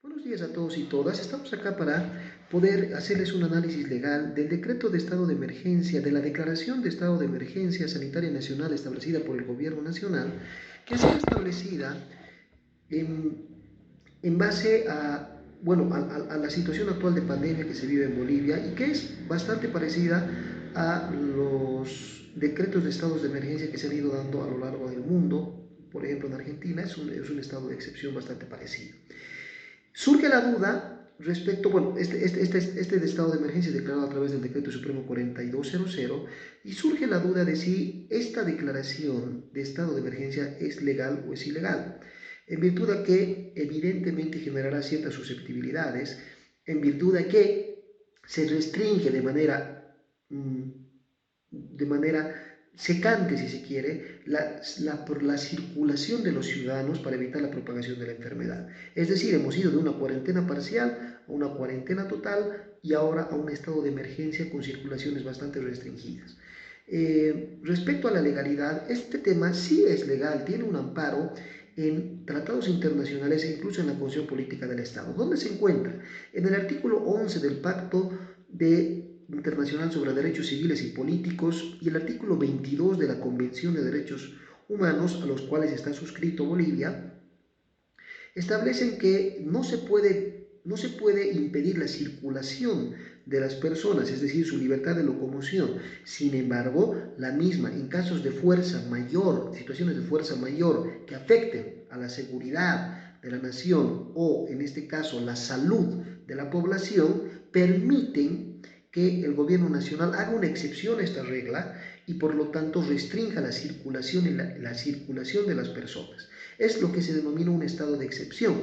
Buenos días a todos y todas. Estamos acá para poder hacerles un análisis legal del decreto de estado de emergencia, de la declaración de estado de emergencia sanitaria nacional establecida por el gobierno nacional, que ha sido establecida en, en base a, bueno, a la situación actual de pandemia que se vive en Bolivia y que es bastante parecida a los decretos de estados de emergencia que se han ido dando a lo largo del mundo. Por ejemplo, en Argentina es un estado de excepción bastante parecido. Surge la duda respecto, bueno, este estado de emergencia es declarado a través del decreto supremo 4200 y surge la duda de si esta declaración de estado de emergencia es legal o es ilegal, en virtud de que evidentemente generará ciertas susceptibilidades, en virtud de que se restringe de manera secante, si se quiere, por la circulación de los ciudadanos para evitar la propagación de la enfermedad. Es decir, hemos ido de una cuarentena parcial a una cuarentena total y ahora a un estado de emergencia con circulaciones bastante restringidas. Respecto a la legalidad, este tema sí es legal, tiene un amparo en tratados internacionales e incluso en la Constitución Política del Estado. ¿Dónde se encuentra? En el artículo 11 del Pacto Internacional sobre Derechos Civiles y Políticos y el artículo 22 de la Convención de Derechos Humanos, a los cuales está suscrito Bolivia, establecen que no se puede impedir la circulación de las personas, es decir, su libertad de locomoción. Sin embargo, la misma, en casos de fuerza mayor, situaciones de fuerza mayor que afecten a la seguridad de la nación o, en este caso, la salud de la población, permiten que el gobierno nacional haga una excepción a esta regla y por lo tanto restrinja la circulación y la circulación de las personas. Es lo que se denomina un estado de excepción.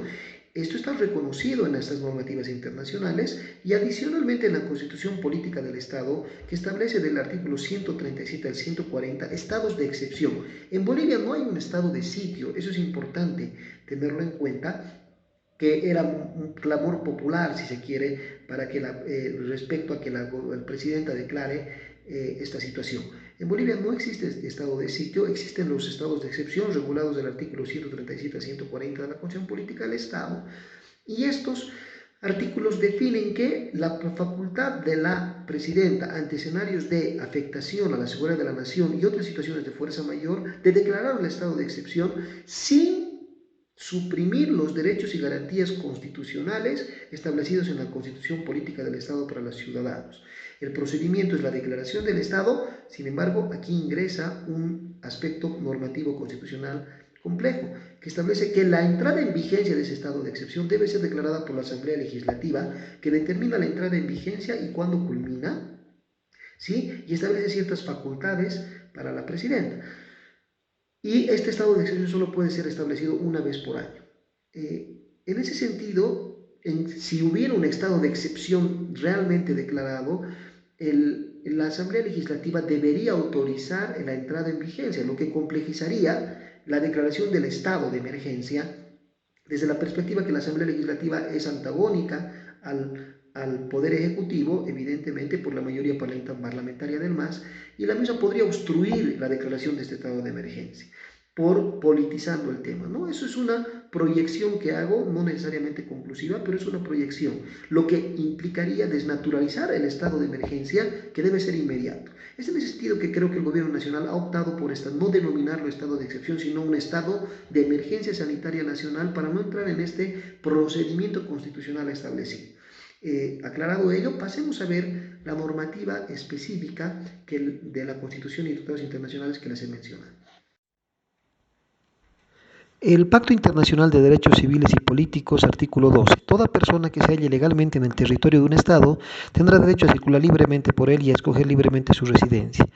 Esto está reconocido en estas normativas internacionales y adicionalmente en la Constitución Política del Estado, que establece del artículo 137 al 140 estados de excepción. En Bolivia no hay un estado de sitio, eso es importante tenerlo en cuenta, que era un clamor popular, si se quiere, para que respecto a que la presidenta declare esta situación. En Bolivia no existe este estado de sitio, existen los estados de excepción regulados del artículo 137 a 140 de la Constitución Política del Estado, y estos artículos definen que la facultad de la presidenta ante escenarios de afectación a la seguridad de la nación y otras situaciones de fuerza mayor de declarar el estado de excepción sin suprimir los derechos y garantías constitucionales establecidos en la Constitución Política del Estado para los ciudadanos. El procedimiento es la declaración del Estado, sin embargo, aquí ingresa un aspecto normativo constitucional complejo, que establece que la entrada en vigencia de ese estado de excepción debe ser declarada por la Asamblea Legislativa, que determina la entrada en vigencia y cuándo culmina, ¿sí? Y establece ciertas facultades para la presidenta. Y este estado de excepción solo puede ser establecido una vez por año. En ese sentido, si hubiera un estado de excepción realmente declarado, la Asamblea Legislativa debería autorizar la entrada en vigencia, lo que complejizaría la declaración del estado de emergencia desde la perspectiva que la Asamblea Legislativa es antagónica al Poder Ejecutivo, evidentemente por la mayoría parlamentaria del MAS, y la misma podría obstruir la declaración de este estado de emergencia por politizando el tema, ¿no? Eso es una proyección que hago, no necesariamente conclusiva, pero es una proyección, lo que implicaría desnaturalizar el estado de emergencia que debe ser inmediato. Es en ese sentido que creo que el gobierno nacional ha optado por no denominarlo estado de excepción, sino un estado de emergencia sanitaria nacional para no entrar en este procedimiento constitucional establecido. Aclarado ello, pasemos a ver la normativa específica de la Constitución y tratados internacionales que les he mencionado. El Pacto Internacional de Derechos Civiles y Políticos, artículo 12. Toda persona que se halle legalmente en el territorio de un Estado tendrá derecho a circular libremente por él y a escoger libremente su residencia.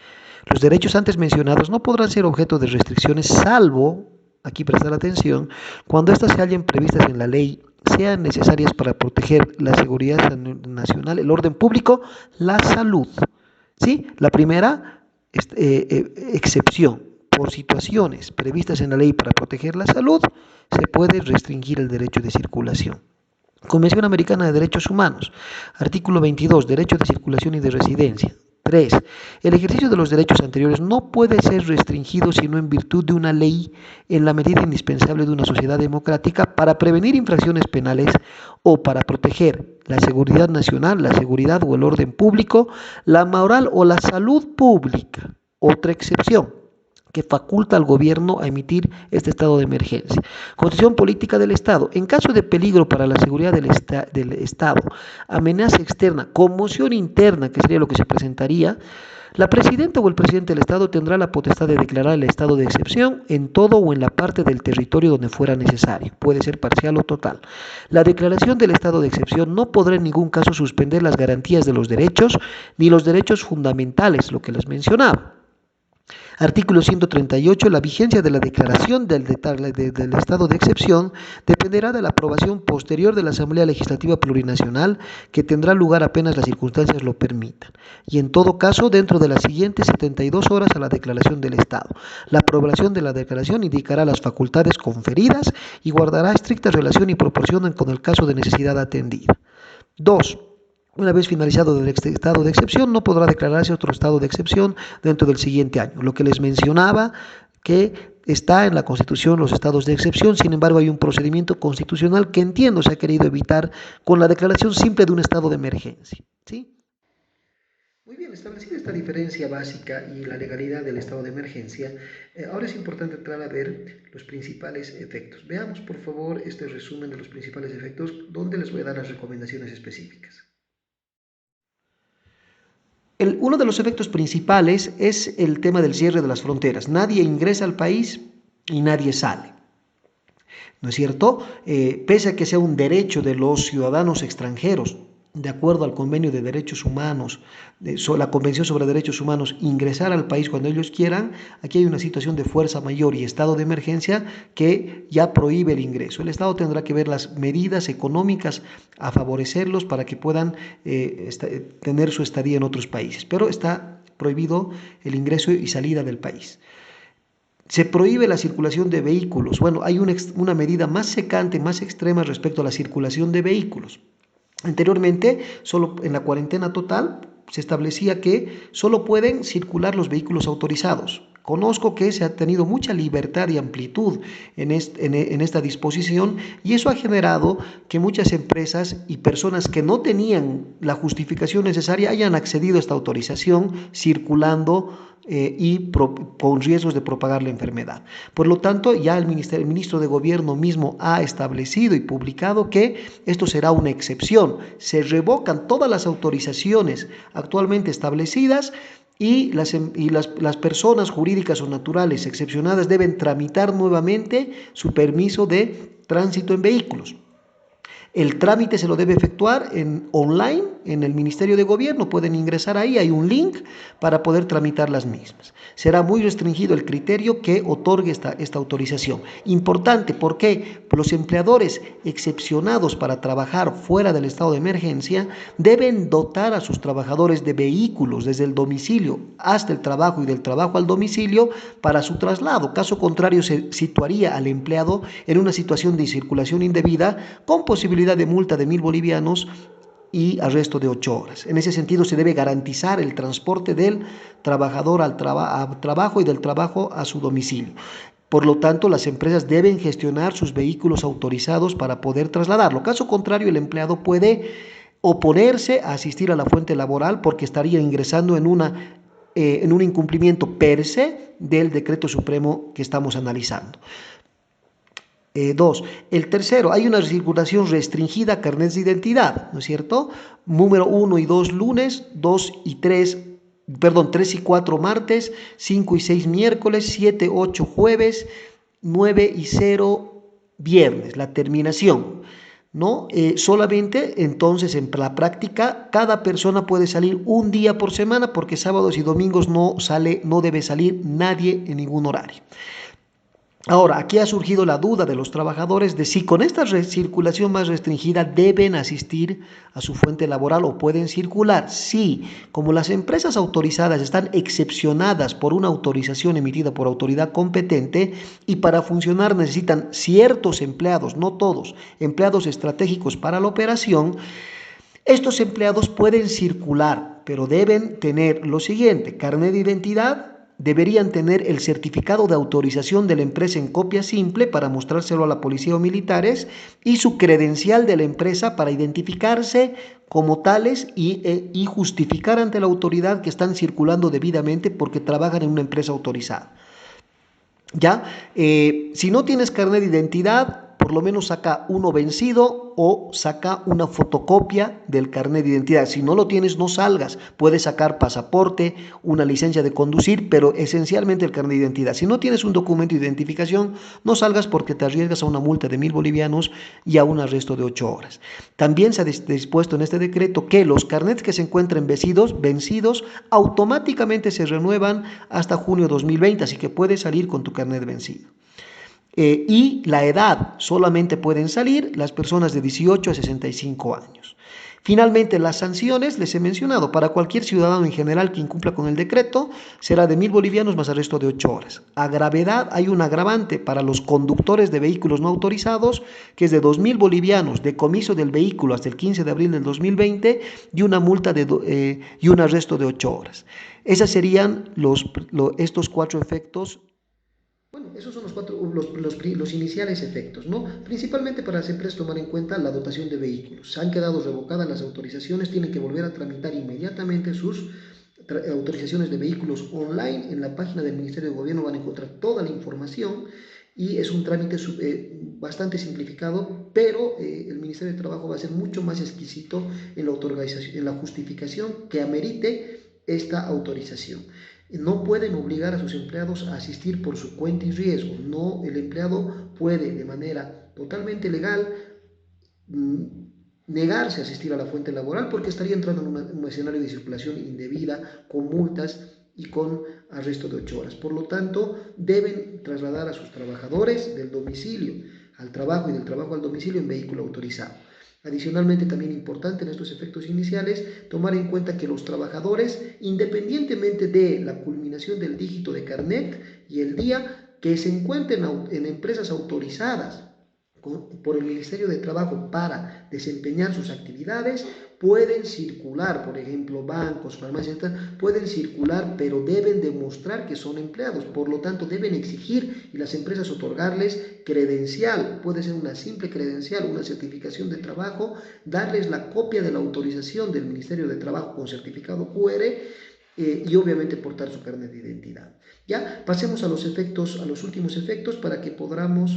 Los derechos antes mencionados no podrán ser objeto de restricciones salvo, aquí prestar atención, cuando éstas se hallen previstas en la ley, sean necesarias para proteger la seguridad nacional, el orden público, la salud. ¿Sí? La primera excepción. Por situaciones previstas en la ley para proteger la salud, se puede restringir el derecho de circulación. Convención Americana de Derechos Humanos, artículo 22, derecho de circulación y de residencia. 3. El ejercicio de los derechos anteriores no puede ser restringido sino en virtud de una ley en la medida indispensable de una sociedad democrática para prevenir infracciones penales o para proteger la seguridad nacional, la seguridad o el orden público, la moral o la salud pública. Otra excepción que faculta al gobierno a emitir este estado de emergencia. Constitución política del Estado. En caso de peligro para la seguridad del Estado, amenaza externa, conmoción interna, que sería lo que se presentaría, la presidenta o el presidente del Estado tendrá la potestad de declarar el estado de excepción en todo o en la parte del territorio donde fuera necesario. Puede ser parcial o total. La declaración del estado de excepción no podrá en ningún caso suspender las garantías de los derechos ni los derechos fundamentales, lo que les mencionaba. Artículo 138. La vigencia de la declaración del estado de excepción dependerá de la aprobación posterior de la Asamblea Legislativa Plurinacional, que tendrá lugar apenas las circunstancias lo permitan, y en todo caso dentro de las siguientes 72 horas a la declaración del estado. La aprobación de la declaración indicará las facultades conferidas y guardará estricta relación y proporción con el caso de necesidad atendida. 2. Una vez finalizado el estado de excepción, no podrá declararse otro estado de excepción dentro del siguiente año. Lo que les mencionaba, que está en la Constitución los estados de excepción, sin embargo hay un procedimiento constitucional que entiendo se ha querido evitar con la declaración simple de un estado de emergencia. ¿Sí? Muy bien, establecida esta diferencia básica y la legalidad del estado de emergencia, ahora es importante entrar a ver los principales efectos. Veamos, por favor, este resumen de los principales efectos, donde les voy a dar las recomendaciones específicas. Uno de los efectos principales es el tema del cierre de las fronteras. Nadie ingresa al país y nadie sale. ¿No es cierto? Pese a que sea un derecho de los ciudadanos extranjeros, de acuerdo al Convenio de Derechos Humanos, la Convención sobre Derechos Humanos, ingresar al país cuando ellos quieran, aquí hay una situación de fuerza mayor y estado de emergencia que ya prohíbe el ingreso. El Estado tendrá que ver las medidas económicas a favorecerlos para que puedan tener su estadía en otros países, pero está prohibido el ingreso y salida del país. Se prohíbe la circulación de vehículos. Bueno, hay una medida más secante, más extrema respecto a la circulación de vehículos. Anteriormente, solo en la cuarentena total, se establecía que solo pueden circular los vehículos autorizados. Conozco que se ha tenido mucha libertad y amplitud en esta disposición, y eso ha generado que muchas empresas y personas que no tenían la justificación necesaria hayan accedido a esta autorización circulando con riesgos de propagar la enfermedad. Por lo tanto, ya el ministro de Gobierno mismo ha establecido y publicado que esto será una excepción. Se revocan todas las autorizaciones actualmente establecidas y las personas jurídicas o naturales excepcionadas deben tramitar nuevamente su permiso de tránsito en vehículos. El trámite se lo debe efectuar online en el Ministerio de Gobierno. Pueden ingresar ahí, hay un link para poder tramitar las mismas. Será muy restringido el criterio que otorgue esta autorización. Importante, ¿por qué? Los empleadores excepcionados para trabajar fuera del estado de emergencia deben dotar a sus trabajadores de vehículos desde el domicilio hasta el trabajo y del trabajo al domicilio para su traslado. Caso contrario, se situaría al empleado en una situación de circulación indebida con posibilidad de multa de 1.000 bolivianos y arresto de 8 horas. En ese sentido, se debe garantizar el transporte del trabajador al trabajo y del trabajo a su domicilio. Por lo tanto, las empresas deben gestionar sus vehículos autorizados para poder trasladarlo. Caso contrario, el empleado puede oponerse a asistir a la fuente laboral porque estaría ingresando en un incumplimiento per se del decreto supremo que estamos analizando. 2. El tercero, hay una circulación restringida a carnets de identidad, ¿no es cierto? Número 1 y 2 lunes, 3 y 4 martes, 5 y 6 miércoles, 7, 8 jueves, 9 y 0 viernes, la terminación, ¿no? Solamente entonces en la práctica cada persona puede salir un día por semana porque sábados y domingos no debe salir nadie en ningún horario. Ahora, aquí ha surgido la duda de los trabajadores de si con esta circulación más restringida deben asistir a su fuente laboral o pueden circular. Sí, como las empresas autorizadas están excepcionadas por una autorización emitida por autoridad competente y para funcionar necesitan ciertos empleados, no todos, empleados estratégicos para la operación, estos empleados pueden circular, pero deben tener lo siguiente: carnet de identidad, deberían tener el certificado de autorización de la empresa en copia simple para mostrárselo a la policía o militares, y su credencial de la empresa para identificarse como tales y justificar ante la autoridad que están circulando debidamente porque trabajan en una empresa autorizada. ¿Ya? Si no tienes carnet de identidad, por lo menos saca uno vencido o saca una fotocopia del carnet de identidad. Si no lo tienes, no salgas. Puedes sacar pasaporte, una licencia de conducir, pero esencialmente el carnet de identidad. Si no tienes un documento de identificación, no salgas porque te arriesgas a una multa de 1.000 bolivianos y a un arresto de 8 horas. También se ha dispuesto en este decreto que los carnets que se encuentren vencidos automáticamente se renuevan hasta junio 2020, así que puedes salir con tu carnet vencido. Y la edad, solamente pueden salir las personas de 18 a 65 años. Finalmente, las sanciones, les he mencionado, para cualquier ciudadano en general que incumpla con el decreto, será de 1.000 bolivianos más arresto de 8 horas. A gravedad, hay un agravante para los conductores de vehículos no autorizados, que es de 2.000 bolivianos, decomiso del vehículo hasta el 15 de abril del 2020 y una multa y un arresto de 8 horas. Esos serían estos 4 efectos. Bueno, esos son los iniciales efectos, ¿no? Principalmente para las empresas tomar en cuenta la dotación de vehículos. Se han quedado revocadas las autorizaciones, tienen que volver a tramitar inmediatamente sus autorizaciones de vehículos online. En la página del Ministerio de Gobierno van a encontrar toda la información y es un trámite bastante simplificado, pero el Ministerio de Trabajo va a ser mucho más exquisito en la justificación que amerite esta autorización. No pueden obligar a sus empleados a asistir por su cuenta y riesgo. No, el empleado puede de manera totalmente legal negarse a asistir a la fuente laboral porque estaría entrando en un escenario de circulación indebida, con multas y con arresto de 8 horas. Por lo tanto, deben trasladar a sus trabajadores del domicilio al trabajo y del trabajo al domicilio en vehículo autorizado. Adicionalmente, también importante en estos efectos iniciales, tomar en cuenta que los trabajadores, independientemente de la culminación del dígito de carnet y el día, que se encuentren en empresas autorizadas por el Ministerio de Trabajo para desempeñar sus actividades, pueden circular, por ejemplo, bancos, farmacias, pueden circular, pero deben demostrar que son empleados. Por lo tanto, deben exigir y las empresas otorgarles credencial, puede ser una simple credencial, una certificación de trabajo, darles la copia de la autorización del Ministerio de Trabajo con certificado QR y obviamente portar su carnet de identidad. Ya, pasemos a los efectos, a los últimos efectos para que podamos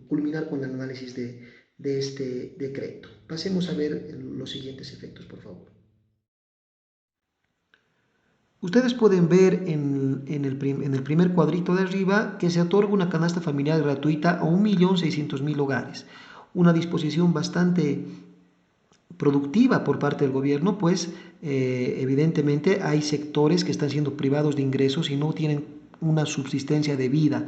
culminar con el análisis de este decreto. Pasemos a ver los siguientes efectos, por favor. Ustedes pueden ver en el primer cuadrito de arriba que se otorga una canasta familiar gratuita a 1.600.000 hogares. Una disposición bastante productiva por parte del gobierno, pues evidentemente hay sectores que están siendo privados de ingresos y no tienen una subsistencia debida.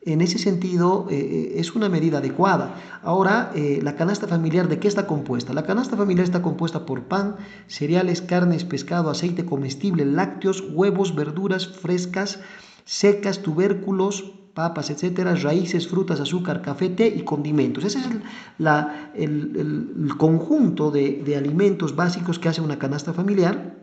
En ese sentido, es una medida adecuada. Ahora, la canasta familiar, ¿de qué está compuesta? La canasta familiar está compuesta por pan, cereales, carnes, pescado, aceite comestible, lácteos, huevos, verduras frescas, secas, tubérculos, papas, etcétera, raíces, frutas, azúcar, café, té y condimentos. Ese es el conjunto de alimentos básicos que hace una canasta familiar.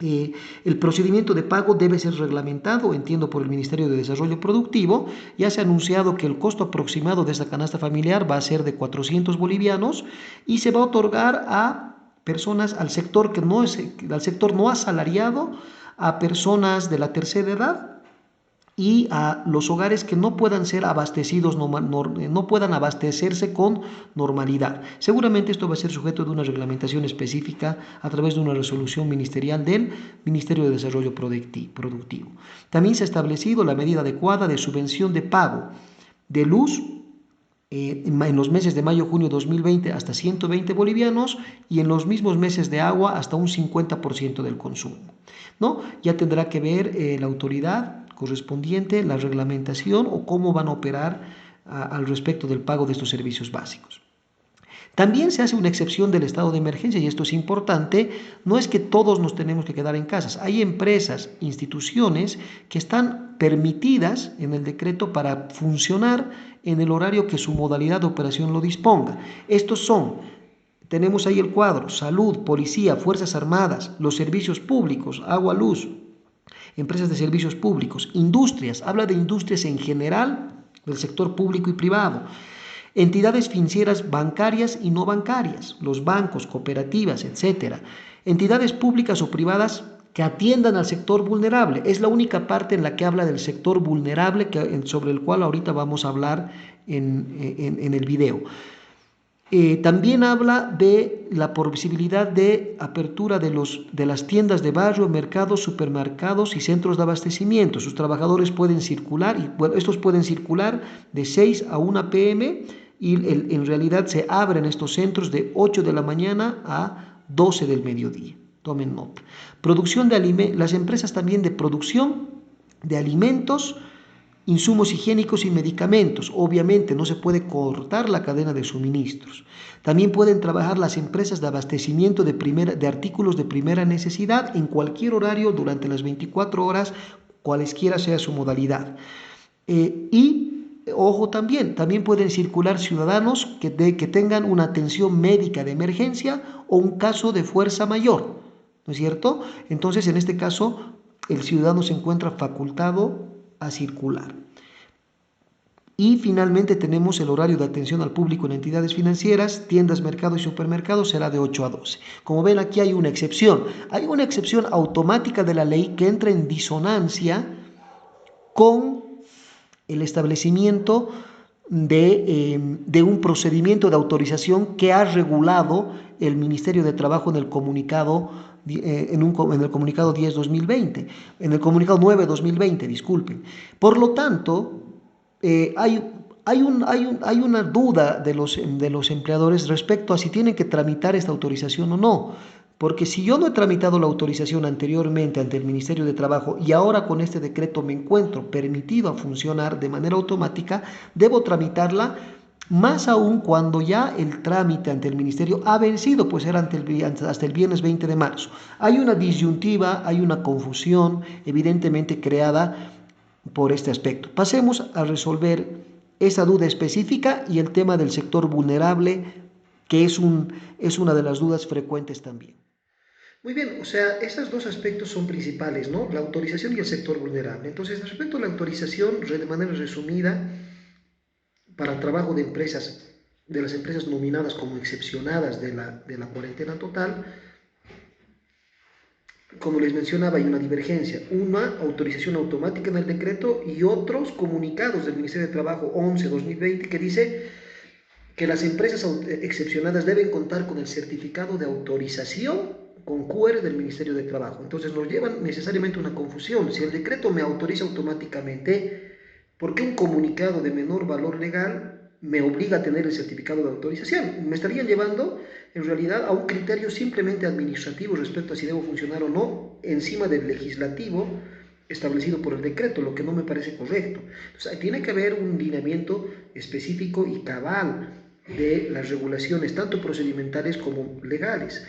El procedimiento de pago debe ser reglamentado, entiendo, por el Ministerio de Desarrollo Productivo. Ya se ha anunciado que el costo aproximado de esta canasta familiar va a ser de 400 bolivianos y se va a otorgar a personas, al sector no asalariado, a personas de la tercera edad y a los hogares que no puedan ser abastecidos, no puedan abastecerse con normalidad. Seguramente esto va a ser sujeto de una reglamentación específica a través de una resolución ministerial del Ministerio de Desarrollo Productivo. También se ha establecido la medida adecuada de subvención de pago de luz en los meses de mayo-junio 2020 hasta 120 bolivianos y en los mismos meses de agua hasta un 50% del consumo, ¿no? Ya tendrá que ver la autoridad correspondiente, la reglamentación o cómo van a operar al respecto del pago de estos servicios básicos. También se hace una excepción del estado de emergencia y esto es importante, no es que todos nos tenemos que quedar en casas, hay empresas, instituciones que están permitidas en el decreto para funcionar en el horario que su modalidad de operación lo disponga. Estos son tenemos ahí el cuadro: salud, policía, fuerzas armadas, los servicios públicos, agua, luz, empresas de servicios públicos, industrias, habla de industrias en general, del sector público y privado, entidades financieras bancarias y no bancarias, los bancos, cooperativas, etcétera, entidades públicas o privadas que atiendan al sector vulnerable. Es la única parte en la que habla del sector vulnerable sobre el cual ahorita vamos a hablar en el video. También habla de la posibilidad de apertura de las tiendas de barrio, mercados, supermercados y centros de abastecimiento. Sus trabajadores pueden circular, y bueno, estos pueden circular de 6 a 1 p.m. y en realidad se abren estos centros de 8 de la mañana a 12 del mediodía. Tomen nota. Producción de las empresas también de producción de alimentos, insumos higiénicos y medicamentos. Obviamente no se puede cortar la cadena de suministros. También pueden trabajar las empresas de abastecimiento de artículos de primera necesidad en cualquier horario durante las 24 horas, cualesquiera sea su modalidad. Ojo, también pueden circular ciudadanos que tengan una atención médica de emergencia o un caso de fuerza mayor, ¿no es cierto? Entonces, en este caso, el ciudadano se encuentra facultado a circular. Y finalmente tenemos el horario de atención al público en entidades financieras, tiendas, mercados y supermercados será de 8 a 12. Como ven, aquí hay una excepción. Hay una excepción automática de la ley que entra en disonancia con el establecimiento de un procedimiento de autorización que ha regulado el Ministerio de Trabajo en el comunicado en el comunicado 10-2020, en el comunicado 9-2020, disculpen. Por lo tanto, hay una duda de los empleadores respecto a si tienen que tramitar esta autorización o no. Porque si yo no he tramitado la autorización anteriormente ante el Ministerio de Trabajo y ahora con este decreto me encuentro permitido a funcionar de manera automática, debo tramitarla, más aún cuando ya el trámite ante el Ministerio ha vencido, pues era hasta el viernes 20 de marzo. Hay una disyuntiva, hay una confusión evidentemente creada por este aspecto. Pasemos a resolver esa duda específica y el tema del sector vulnerable, que es una de las dudas frecuentes también. Muy bien, o sea, estos dos aspectos son principales, ¿no? La autorización y el sector vulnerable. Entonces, respecto a la autorización, de manera resumida, para el trabajo de las empresas nominadas como excepcionadas de la cuarentena total, como les mencionaba, hay una divergencia, una autorización automática en el decreto y otros comunicados del Ministerio de Trabajo 11-2020 que dice que las empresas excepcionadas deben contar con el certificado de autorización con QR del Ministerio de Trabajo. Entonces nos llevan necesariamente una confusión. Si el decreto me autoriza automáticamente, ¿por qué un comunicado de menor valor legal me obliga a tener el certificado de autorización? Me estarían llevando en realidad a un criterio simplemente administrativo respecto a si debo funcionar o no encima del legislativo establecido por el decreto, lo que no me parece correcto. Entonces, tiene que haber un lineamiento específico y cabal de las regulaciones, tanto procedimentales como legales.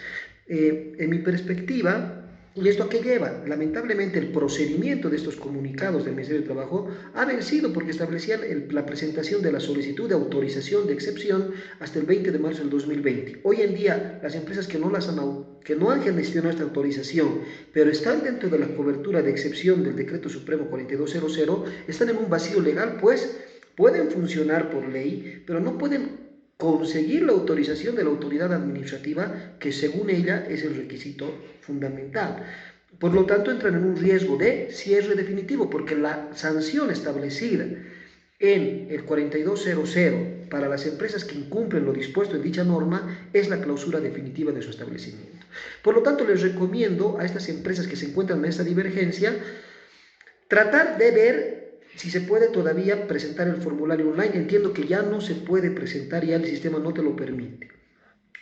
En mi perspectiva, ¿y esto a qué lleva? Lamentablemente el procedimiento de estos comunicados del Ministerio de Trabajo ha vencido porque establecían la presentación de la solicitud de autorización de excepción hasta el 20 de marzo del 2020. Hoy en día, las empresas que no han gestionado esta autorización, pero están dentro de la cobertura de excepción del Decreto Supremo 4200, están en un vacío legal, pues pueden funcionar por ley, pero no pueden conseguir la autorización de la autoridad administrativa, que según ella es el requisito fundamental. Por lo tanto, entran en un riesgo de cierre definitivo, porque la sanción establecida en el 4200 para las empresas que incumplen lo dispuesto en dicha norma es la clausura definitiva de su establecimiento. Por lo tanto, les recomiendo a estas empresas que se encuentran en esta divergencia tratar de ver si se puede todavía presentar el formulario online. Entiendo que ya no se puede presentar, ya el sistema no te lo permite.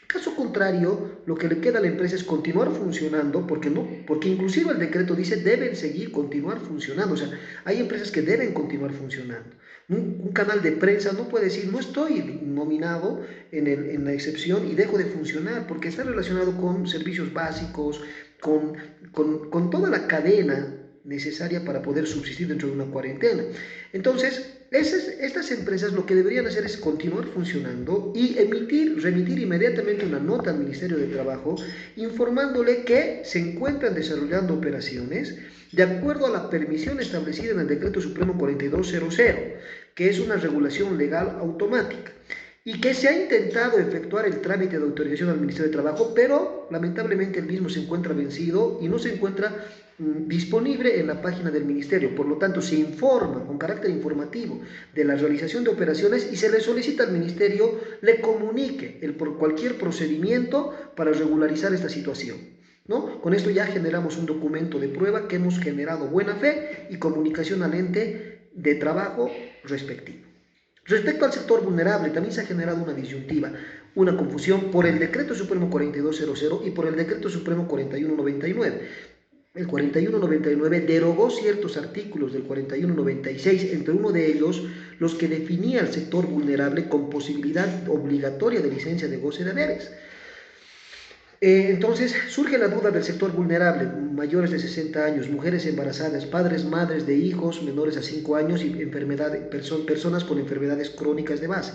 Caso contrario, lo que le queda a la empresa es continuar funcionando, porque inclusive el decreto dice deben continuar funcionando. O sea, hay empresas que deben continuar funcionando. Un canal de prensa no puede decir no estoy nominado en la excepción y dejo de funcionar, porque está relacionado con servicios básicos, con toda la cadena necesaria para poder subsistir dentro de una cuarentena. Entonces, Estas empresas lo que deberían hacer es continuar funcionando y remitir inmediatamente una nota al Ministerio de Trabajo informándole que se encuentran desarrollando operaciones de acuerdo a la permisión establecida en el Decreto Supremo 4200, que es una regulación legal automática, y que se ha intentado efectuar el trámite de autorización al Ministerio de Trabajo, pero lamentablemente el mismo se encuentra vencido y no se encuentra disponible en la página del Ministerio. Por lo tanto, se informa con carácter informativo de la realización de operaciones y se le solicita al Ministerio le comunique cualquier procedimiento para regularizar esta situación, ¿no? Con esto ya generamos un documento de prueba que hemos generado buena fe y comunicación al ente de trabajo respectivo. Respecto al sector vulnerable, también se ha generado una disyuntiva, una confusión por el Decreto Supremo 4200 y por el Decreto Supremo 4199. El 4199 derogó ciertos artículos del 4196, entre uno de ellos los que definía el sector vulnerable con posibilidad obligatoria de licencia de goce de haberes. Entonces surge la duda del sector vulnerable: mayores de 60 años, mujeres embarazadas, padres, madres de hijos menores a 5 años y personas con enfermedades crónicas de base.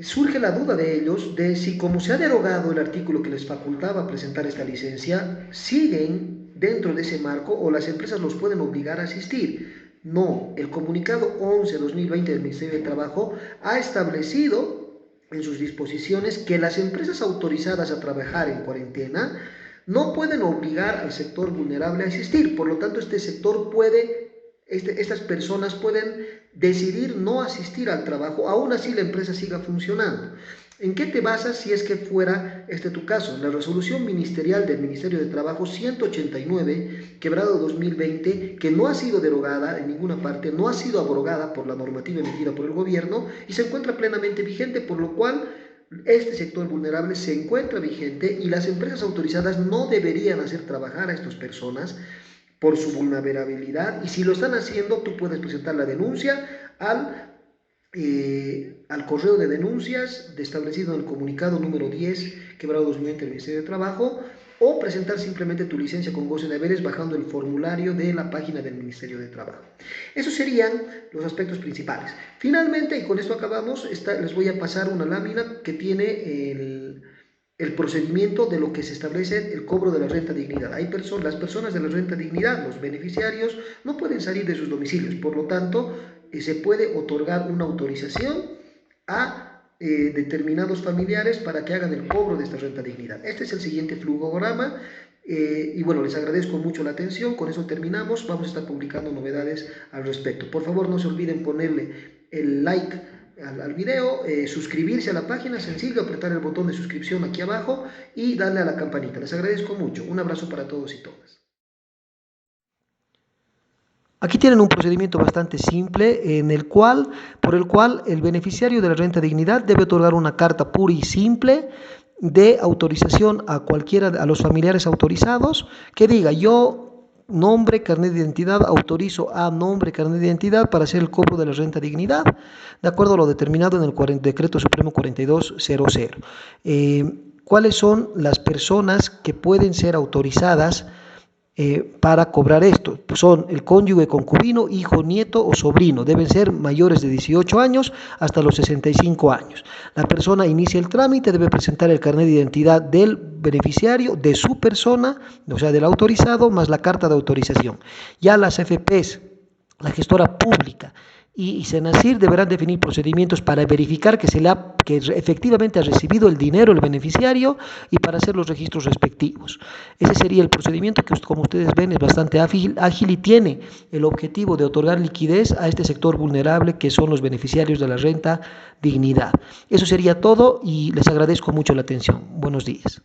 Surge la duda de ellos de si, como se ha derogado el artículo que les facultaba presentar esta licencia, siguen dentro de ese marco o las empresas los pueden obligar a asistir. No, el comunicado 11/2020 del Ministerio de Trabajo ha establecido en sus disposiciones que las empresas autorizadas a trabajar en cuarentena no pueden obligar al sector vulnerable a asistir. Por lo tanto, estas personas pueden decidir no asistir al trabajo, aún así la empresa siga funcionando. ¿En qué te basas si es que fuera tu caso? La resolución ministerial del Ministerio de Trabajo 189, quebrado 2020, que no ha sido derogada en ninguna parte, no ha sido abrogada por la normativa emitida por el gobierno y se encuentra plenamente vigente, por lo cual este sector vulnerable se encuentra vigente y las empresas autorizadas no deberían hacer trabajar a estas personas por su vulnerabilidad, y si lo están haciendo, tú puedes presentar la denuncia al correo de denuncias establecido en el comunicado número 10, quebrado 2020 del Ministerio de Trabajo, o presentar simplemente tu licencia con goce de haberes bajando el formulario de la página del Ministerio de Trabajo. Esos serían los aspectos principales. Finalmente, y con esto acabamos, les voy a pasar una lámina que tiene el procedimiento de lo que se establece el cobro de la renta dignidad. Las personas de la renta dignidad, los beneficiarios, no pueden salir de sus domicilios, por lo tanto, se puede otorgar una autorización a determinados familiares para que hagan el cobro de esta renta dignidad. Este es el siguiente flujograma. Y bueno, les agradezco mucho la atención. Con eso terminamos. Vamos a estar publicando novedades al respecto. Por favor, no se olviden ponerle el like al video, suscribirse a la página, sencillo, apretar el botón de suscripción aquí abajo y darle a la campanita. Les agradezco mucho. Un abrazo para todos y todas. Aquí tienen un procedimiento bastante simple por el cual el beneficiario de la renta dignidad debe otorgar una carta pura y simple de autorización a los familiares autorizados que diga: yo, nombre, carnet de identidad, autorizo a nombre, carnet de identidad para hacer el cobro de la renta dignidad, de acuerdo a lo determinado en el Decreto Supremo 4200. ¿Cuáles son las personas que pueden ser autorizadas para cobrar esto? Pues son el cónyuge, concubino, hijo, nieto o sobrino. Deben ser mayores de 18 años hasta los 65 años. La persona inicia el trámite, debe presentar el carnet de identidad del beneficiario, de su persona, o sea, del autorizado, más la carta de autorización. Ya las AFPs, la gestora pública y Senacir deberán definir procedimientos para verificar que efectivamente ha recibido el dinero el beneficiario y para hacer los registros respectivos. Ese sería el procedimiento que, como ustedes ven, es bastante ágil y tiene el objetivo de otorgar liquidez a este sector vulnerable que son los beneficiarios de la renta dignidad. Eso sería todo y les agradezco mucho la atención. Buenos días.